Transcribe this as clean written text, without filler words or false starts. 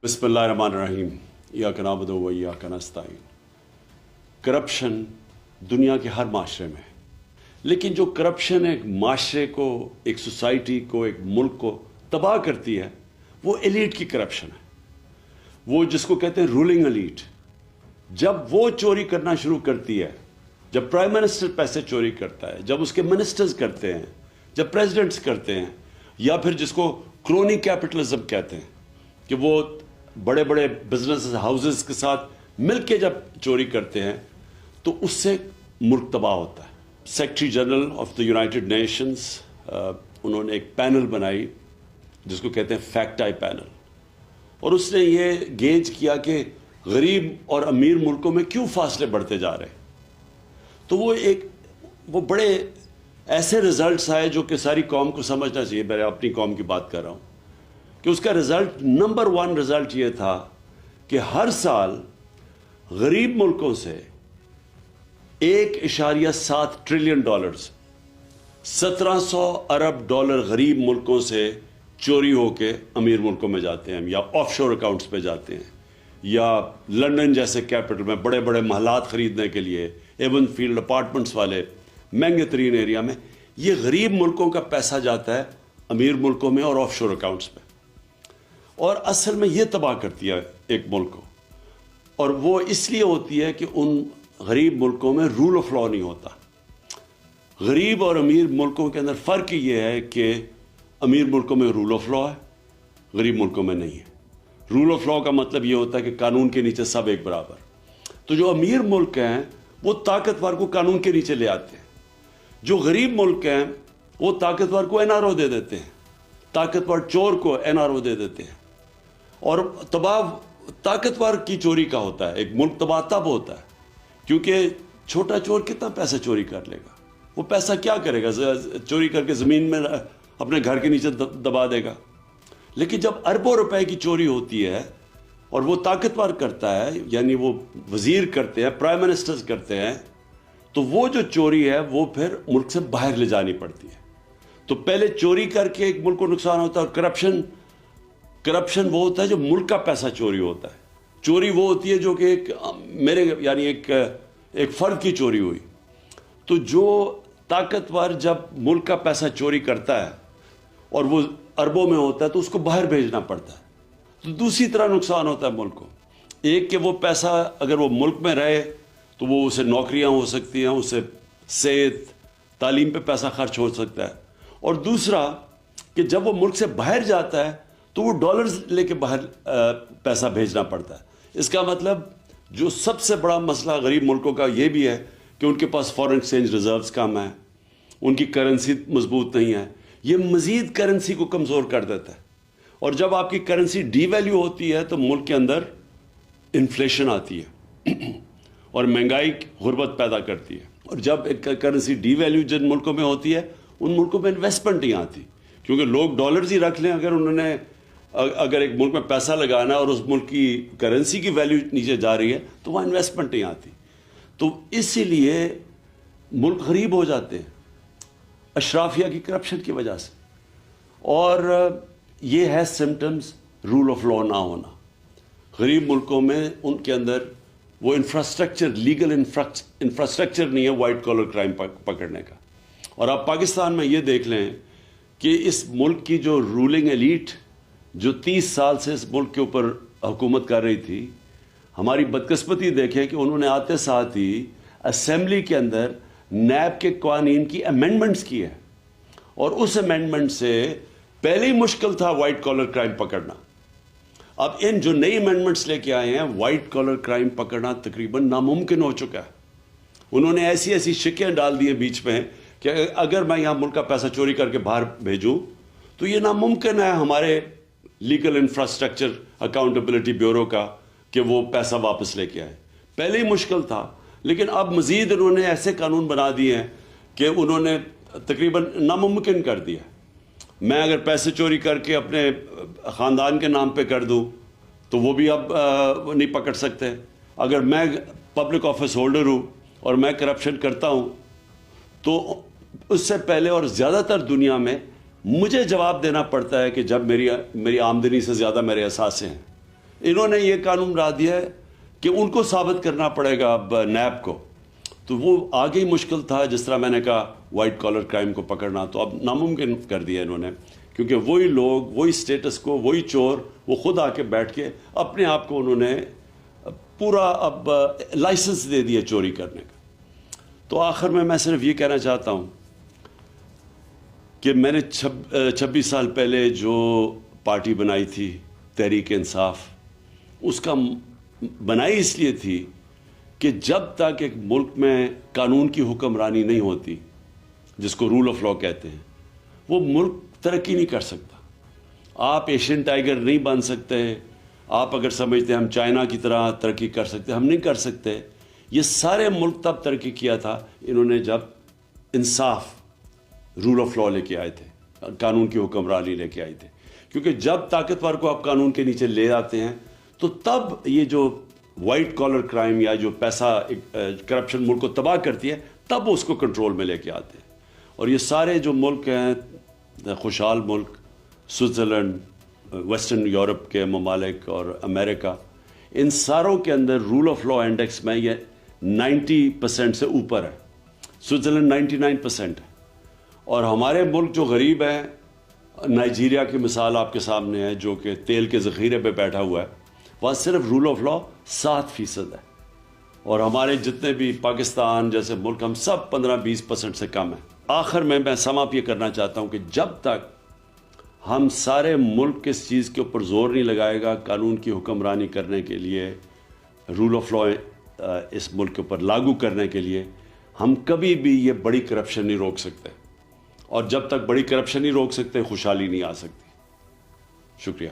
بسم اللہ الرحمن الرحیم ایاک نعبد و ایاک نستعین۔ کرپشن دنیا کے ہر معاشرے میں ہے، لیکن جو کرپشن ایک معاشرے کو، ایک سوسائٹی کو، ایک ملک کو تباہ کرتی ہے وہ ایلیٹ کی کرپشن ہے، وہ جس کو کہتے ہیں رولنگ ایلیٹ۔ جب وہ چوری کرنا شروع کرتی ہے، جب پرائم منسٹر پیسے چوری کرتا ہے، جب اس کے منسٹرز کرتے ہیں، جب پریزیڈنٹس کرتے ہیں، یا پھر جس کو کرونی کیپٹلزم کہتے ہیں کہ وہ بڑے بڑے بزنس ہاؤسز کے ساتھ مل کے جب چوری کرتے ہیں تو اس سے ملک تباہ ہوتا ہے۔ Secretary general of the United nations انہوں نے ایک پینل بنائی جس کو کہتے ہیں فیکٹ آئی پینل، اور اس نے یہ گیج کیا کہ غریب اور امیر ملکوں میں کیوں فاصلے بڑھتے جا رہے ہیں۔ تو وہ بڑے ایسے رزلٹس آئے جو کہ ساری قوم کو سمجھنا چاہیے۔ میں اپنی قوم کی بات کر رہا ہوں کہ اس کا رزلٹ نمبر 1 رزلٹ یہ تھا کہ ہر سال غریب ملکوں سے $1.7 ٹریلین 1700 ارب ڈالر غریب ملکوں سے چوری ہو کے امیر ملکوں میں جاتے ہیں، یا آف شور اکاؤنٹس پہ جاتے ہیں، یا لنڈن جیسے کیپٹل میں بڑے بڑے محلات خریدنے کے لیے، ایون فیلڈ اپارٹمنٹس والے مہنگے ترین ایریا میں یہ غریب ملکوں کا پیسہ جاتا ہے امیر ملکوں میں اور آف شور اکاؤنٹس پہ، اور اصل میں یہ تباہ کرتی ہے ایک ملک کو۔ اور وہ اس لیے ہوتی ہے کہ ان غریب ملکوں میں رول آف لا نہیں ہوتا۔ غریب اور امیر ملکوں کے اندر فرق یہ ہے کہ امیر ملکوں میں رول آف لا ہے، غریب ملکوں میں نہیں ہے۔ رول آف لا کا مطلب یہ ہوتا ہے کہ قانون کے نیچے سب ایک برابر۔ تو جو امیر ملک ہیں وہ طاقتور کو قانون کے نیچے لے آتے ہیں، جو غریب ملک ہیں وہ طاقتور کو این آر او دے دیتے ہیں، طاقتور چور کو این آر او دے دیتے ہیں، اور تباہ طاقتور کی چوری کا ہوتا ہے۔ ایک ملک تباہ تب ہوتا ہے کیونکہ چھوٹا چور کتنا پیسہ چوری کر لے گا، وہ پیسہ کیا کرے گا؟ چوری کر کے زمین میں اپنے گھر کے نیچے دبا دے گا۔ لیکن جب اربوں روپے کی چوری ہوتی ہے اور وہ طاقتور کرتا ہے، یعنی وہ وزیر کرتے ہیں، پرائم منسٹرز کرتے ہیں، تو وہ جو چوری ہے وہ پھر ملک سے باہر لے جانی پڑتی ہے۔ تو پہلے چوری کر کے ایک ملک کو نقصان ہوتا ہے، اور کرپشن وہ ہوتا ہے جو ملک کا پیسہ چوری ہوتا ہے۔ چوری وہ ہوتی ہے جو کہ ایک فرد کی چوری ہوئی۔ تو جو طاقتور جب ملک کا پیسہ چوری کرتا ہے اور وہ اربوں میں ہوتا ہے تو اس کو باہر بھیجنا پڑتا ہے، تو دوسری طرح نقصان ہوتا ہے ملک کو۔ ایک کہ وہ پیسہ اگر وہ ملک میں رہے تو وہ اسے نوکریاں ہو سکتی ہیں، اسے صحت تعلیم پہ پیسہ خرچ ہو سکتا ہے، اور دوسرا کہ جب وہ ملک سے باہر جاتا ہے تو وہ ڈالرز لے کے باہر پیسہ بھیجنا پڑتا ہے۔ اس کا مطلب جو سب سے بڑا مسئلہ غریب ملکوں کا یہ بھی ہے کہ ان کے پاس فارن ایکسچینج ریزروز کم ہیں، ان کی کرنسی مضبوط نہیں ہے، یہ مزید کرنسی کو کمزور کر دیتا ہے، اور جب آپ کی کرنسی ڈی ویلیو ہوتی ہے تو ملک کے اندر انفلیشن آتی ہے اور مہنگائی غربت پیدا کرتی ہے، اور جب ایک کرنسی ڈی ویلیو جن ملکوں میں ہوتی ہے ان ملکوں میں انویسٹمنٹ نہیں آتی، کیونکہ لوگ ڈالرز ہی رکھ لیں، اگر ایک ملک میں پیسہ لگانا اور اس ملک کی کرنسی کی ویلیو نیچے جا رہی ہے تو وہاں انویسٹمنٹ نہیں آتی۔ تو اسی لیے ملک غریب ہو جاتے ہیں اشرافیہ کی کرپشن کی وجہ سے، اور یہ ہے سمٹمز رول آف لا نہ ہونا۔ غریب ملکوں میں ان کے اندر وہ انفراسٹرکچر، لیگل انفراسٹرکچر نہیں ہے وائٹ کالر کرائم پکڑنے کا۔ اور آپ پاکستان میں یہ دیکھ لیں کہ اس ملک کی جو رولنگ ایلیٹ جو 30 سال سے اس ملک کے اوپر حکومت کر رہی تھی، ہماری بدقسمتی دیکھیں کہ انہوں نے آتے ساتھ ہی اسمبلی کے اندر نیب کے قوانین کی امینڈمنٹس کی ہے، اور اس امینڈمنٹ سے پہلے ہی مشکل تھا وائٹ کالر کرائم پکڑنا۔ اب ان جو نئی امینڈمنٹس لے کے آئے ہیں، وائٹ کالر کرائم پکڑنا تقریباً ناممکن ہو چکا ہے۔ انہوں نے ایسی شکیں ڈال دی ہیں بیچ میں کہ اگر میں یہاں ملک کا پیسہ چوری کر کے باہر بھیجوں تو یہ ناممکن ہے ہمارے لیگل انفراسٹرکچر اکاؤنٹیبلٹی بیورو کا کہ وہ پیسہ واپس لے کے آئے۔ پہلے ہی مشکل تھا، لیکن اب مزید انہوں نے ایسے قانون بنا دیے ہیں کہ انہوں نے تقریباً ناممکن کر دیا۔ میں اگر پیسے چوری کر کے اپنے خاندان کے نام پہ کر دوں تو وہ بھی اب نہیں پکڑ سکتے۔ اگر میں پبلک آفس ہولڈر ہوں اور میں کرپشن کرتا ہوں تو اس سے پہلے اور زیادہ تر دنیا میں مجھے جواب دینا پڑتا ہے کہ جب میری آمدنی سے زیادہ میرے اثاثے ہیں، انہوں نے یہ قانون بنا دیا ہے کہ ان کو ثابت کرنا پڑے گا اب نیب کو، تو وہ آگے ہی مشکل تھا. جس طرح میں نے کہا وائٹ کالر کرائم کو پکڑنا، تو اب ناممکن کر دیا انہوں نے، کیونکہ وہی لوگ، وہی سٹیٹس کو، وہی چور، وہ خود آ کے بیٹھ کے اپنے آپ کو انہوں نے پورا اب لائسنس دے دیا چوری کرنے کا. تو آخر میں صرف یہ کہنا چاہتا ہوں کہ میں نے 26 سال پہلے جو پارٹی بنائی تھی تحریک انصاف، اس کا بنائی اس لیے تھی کہ جب تک ایک ملک میں قانون کی حکمرانی نہیں ہوتی، جس کو رول آف لا کہتے ہیں، وہ ملک ترقی نہیں کر سکتا. آپ ایشین ٹائیگر نہیں بن سکتے. آپ اگر سمجھتے ہیں ہم چائنا کی طرح ترقی کر سکتے، ہم نہیں کر سکتے. یہ سارے ملک تب ترقی کیا تھا انہوں نے جب انصاف، رول آف لا لے کے آئے تھے، قانون کی حکمرانی لے کے آئے تھے. کیونکہ جب طاقتور کو آپ قانون کے نیچے لے آتے ہیں تو تب یہ جو وائٹ کالر کرائم یا جو پیسہ کرپشن ملک کو تباہ کرتی ہے، تب اس کو کنٹرول میں لے کے آتے ہیں. اور یہ سارے جو ملک ہیں، خوشحال ملک، سوئٹزرلینڈ، ویسٹرن یورپ کے ممالک اور امریکہ، ان ساروں کے اندر رول آف لا انڈیکس میں یہ 90% سے اوپر ہے. سوئٹزرلینڈ 99% ہے. اور ہمارے ملک جو غریب ہیں، نائجیریا کی مثال آپ کے سامنے ہے، جو کہ تیل کے ذخیرے پہ بیٹھا ہوا ہے، وہاں صرف رول آف لا 7% ہے. اور ہمارے جتنے بھی پاکستان جیسے ملک، ہم سب 15-20% سے کم ہیں. آخر میں سم اپ یہ کرنا چاہتا ہوں کہ جب تک ہم سارے ملک اس چیز کے اوپر زور نہیں لگائے گا قانون کی حکمرانی کرنے کے لیے، رول آف لا اس ملک کے اوپر لاگو کرنے کے لیے، ہم کبھی بھی یہ بڑی کرپشن نہیں روک سکتے. اور جب تک بڑی کرپشن نہیں روک سکتے، خوشحالی نہیں آ سکتی. شکریہ.